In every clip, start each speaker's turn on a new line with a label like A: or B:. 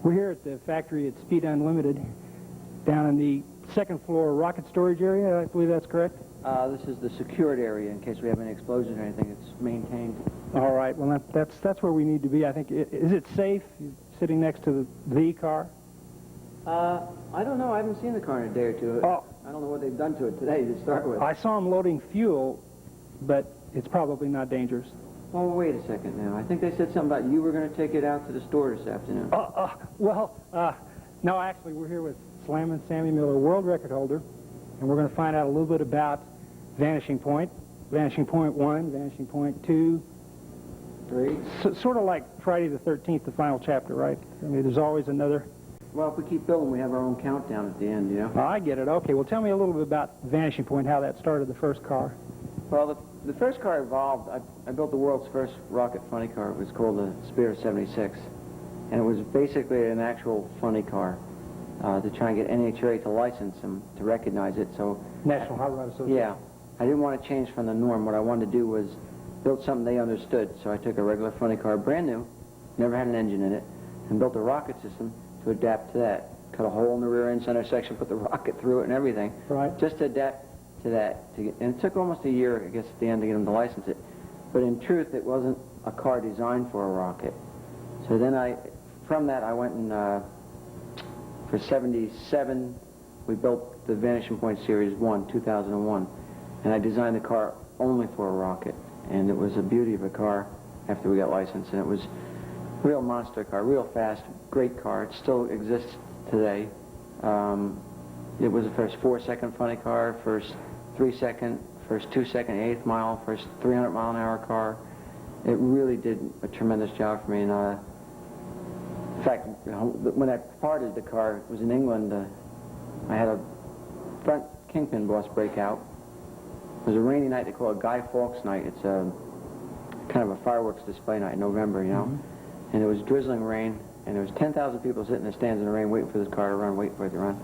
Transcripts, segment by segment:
A: We're here at the factory at Speed Unlimited, down in the second floor rocket storage area. I believe that's correct?
B: This is the secured area in case we have any explosions or anything. It's maintained.
A: All right. Well, that's where we need to be. I think. Is it safe sitting next to the car?
B: I don't know. I haven't seen the car in a day or two.
A: Oh.
B: I don't know what they've done to it today to start with.
A: I saw them loading fuel, but it's probably not dangerous.
B: Oh, wait a second now. I think they said something about you were going to take it out to the store this afternoon.
A: No, actually, we're here with Sammy Miller, world record holder, and we're going to find out a little bit about Vanishing Point 1, Vanishing Point 2,
B: 3.
A: Sort of like Friday the 13th, the final chapter, right? I mean, there's always another.
B: Well, if we keep building, we have our own countdown at the end, you know?
A: Oh, I get it. Okay, well, tell me a little bit about Vanishing Point, how that started, the first car.
B: Well, the first car evolved. I built the world's first rocket funny car. It was called the Spirit 76. And it was basically an actual funny car to try and get NHRA to license them, to recognize it. So
A: National Hot Rod Association.
B: Yeah. I didn't want to change from the norm. What I wanted to do was build something they understood. So I took a regular funny car, brand new, never had an engine in it, and built a rocket system to adapt to that. Cut a hole in the rear end center section, put the rocket through it and everything.
A: Right.
B: Just to adapt to that. And it took almost a year, I guess, at the end to get them to license it. But in truth, it wasn't a car designed for a rocket. So then from that, I went and, for 77, we built the Vanishing Point Series 1, 2001. And I designed the car only for a rocket. And it was a beauty of a car after we got licensed. And it was a real monster car, real fast, great car. It still exists today. It was the first 4-second funny car, first 3-second, first 2-second, 8th mile, first 300-mile-an-hour car. It really did a tremendous job for me. And in fact, when I parted the car, it was in England. I had a front kingpin boss breakout. It was a rainy night. They call it Guy Fawkes night. It's a kind of a fireworks display night in November, you know. Mm-hmm. And it was drizzling rain, and there was 10,000 people sitting in the stands in the rain waiting for this car to run, waiting for it to run.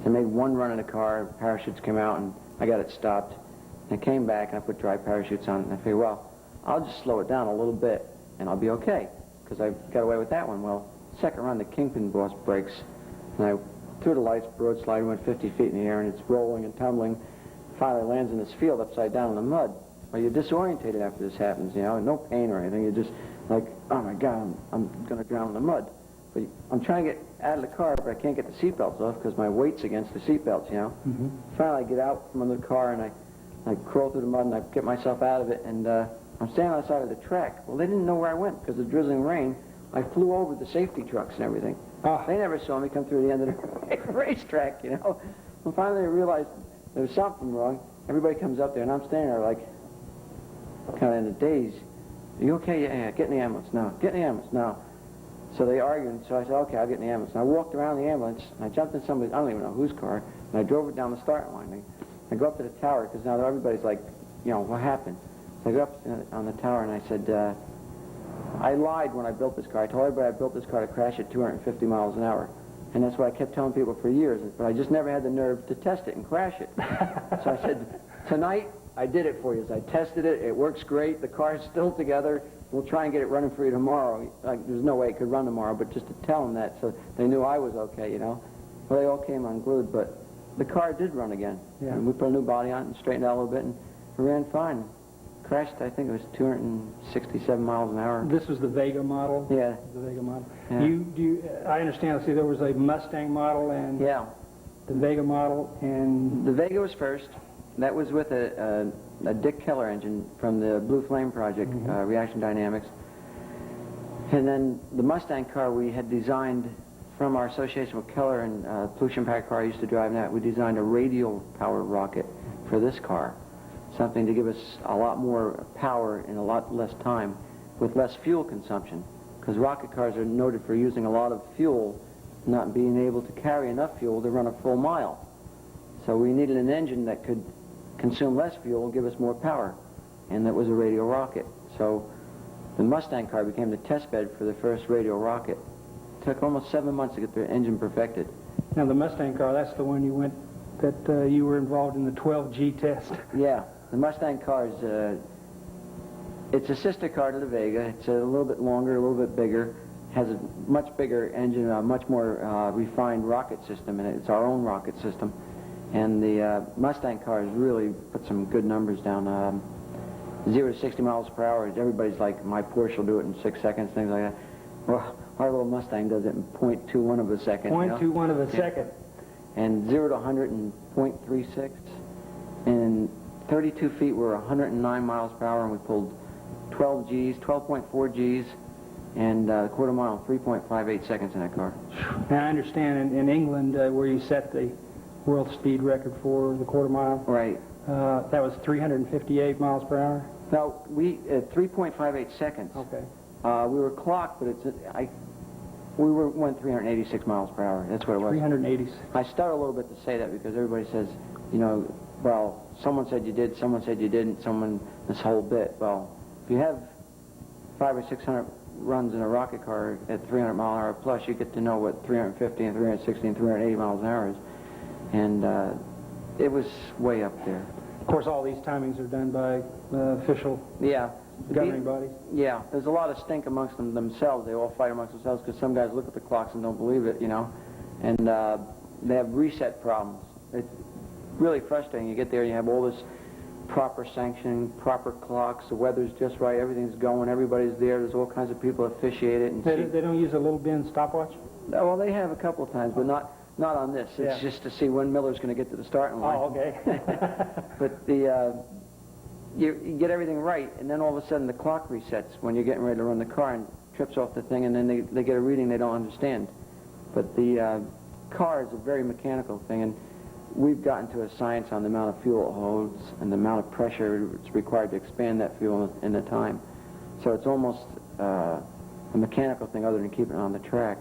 B: I made one run in the car, parachutes came out, and I got it stopped. And I came back, and I put dry parachutes on, and I figured, well, I'll just slow it down a little bit, and I'll be okay, because I got away with that one. Well, second run, the kingpin boss breaks, and I threw the lights, road slide, went 50 feet in the air, and it's rolling and tumbling. Finally lands in this field upside down in the mud. Well, you're disorientated after this happens, you know, no pain or anything. You're just like, oh my God, I'm going to drown in the mud. But I'm trying to get out of the car, but I can't get the seatbelts off because my weight's against the seatbelts, you know. Mm-hmm. Finally, I get out from under the car and I crawl through the mud and I get myself out of it, and I'm standing on the side of the track. Well, they didn't know where I went because of the drizzling rain. I flew over the safety trucks and everything. Oh. They never saw me come through the end of the racetrack, you know. And finally, I realized there was something wrong. Everybody comes up there, and I'm standing there like, kind of in a daze. Are you okay? Yeah, get in the ambulance now. Get in the ambulance now. So they argued, so I said, okay, I'll get in the ambulance. And I walked around the ambulance, and I jumped in somebody's, I don't even know whose car, and I drove it down the start line. I go up to the tower, because now everybody's like, you know, what happened? So I go up on the tower, and I said, I lied when I built this car. I told everybody I built this car to crash at 250 miles an hour. And that's what I kept telling people for years, but I just never had the nerve to test it and crash it. So I said, tonight, I did it for you. I tested it. It works great. The car's still together. We'll try and get it running for you tomorrow. Like, there's no way it could run tomorrow, but just to tell them that so they knew I was okay, you know. Well, they all came unglued, but the car did run again. Yeah. And we put a new body on it and straightened it out a little bit, and it ran fine. Crashed, I think it was 267 miles an hour.
A: This was the Vega model?
B: Yeah.
A: The Vega model.
B: Yeah.
A: I understand, see, there was a Mustang model and
B: yeah,
A: the Vega model, and...
B: The Vega was first. That was with a Dick Keller engine from the Blue Flame project, mm-hmm. Reaction Dynamics. And then the Mustang car we had designed from our association with Keller and pollution pack car I used to drive now. We designed a radial powered rocket for this car. Something to give us a lot more power in a lot less time with less fuel consumption, because rocket cars are noted for using a lot of fuel, not being able to carry enough fuel to run a full mile. So we needed an engine that could consume less fuel and give us more power, and that was a radial rocket. So the Mustang car became the test bed for the first radial rocket. It took almost 7 months to get the engine perfected.
A: Now the Mustang car, that's the one you went, that you were involved in the 12G test.
B: Yeah. The Mustang car is, it's a sister car to the Vega. It's a little bit longer, a little bit bigger, has a much bigger engine, a much more refined rocket system in it. It's our own rocket system. And the Mustang cars really put some good numbers down. 0 to 60 miles per hour, everybody's like, my Porsche will do it in 6 seconds, things like that. Well, our little Mustang does it in 0.21 of a second.
A: 0.21 of a second.
B: And 0 to 100 in 0.36. And 32 feet were 109 miles per hour, and we pulled 12 Gs, 12.4 Gs, and a quarter mile in 3.58 seconds in that car.
A: Now, I understand in England where you set the world speed record for the quarter mile.
B: Right.
A: That was 358 miles per hour?
B: No, we, at 3.58 seconds.
A: Okay.
B: We were clocked, but went 386 miles per hour. That's what it was.
A: 386.
B: I stutter a little bit to say that because everybody says, you know, well, someone said you did, someone said you didn't, this whole bit. Well, if you have 500 or 600 runs in a rocket car at 300 mile an hour plus, you get to know what 350 and 360 and 380 miles an hour is. And it was way up there.
A: Of course, all these timings are done by official governing bodies.
B: Yeah, there's a lot of stink amongst them themselves. They all fight amongst themselves because some guys look at the clocks and don't believe it, you know. And they have reset problems. It's really frustrating. You get there and you have all this proper sanctioning, proper clocks, the weather's just right, everything's going, everybody's there, there's all kinds of people officiate it. And
A: they don't use a little bin stopwatch?
B: Well, they have a couple of times, but not on this. It's just to see when Miller's going to get to the starting line.
A: Oh, okay.
B: But you get everything right, and then all of a sudden the clock resets when you're getting ready to run the car and trips off the thing, and then they get a reading they don't understand. But the car is a very mechanical thing, and we've gotten to a science on the amount of fuel it holds and the amount of pressure it's required to expand that fuel in the time. So it's almost a mechanical thing other than keeping it on the track.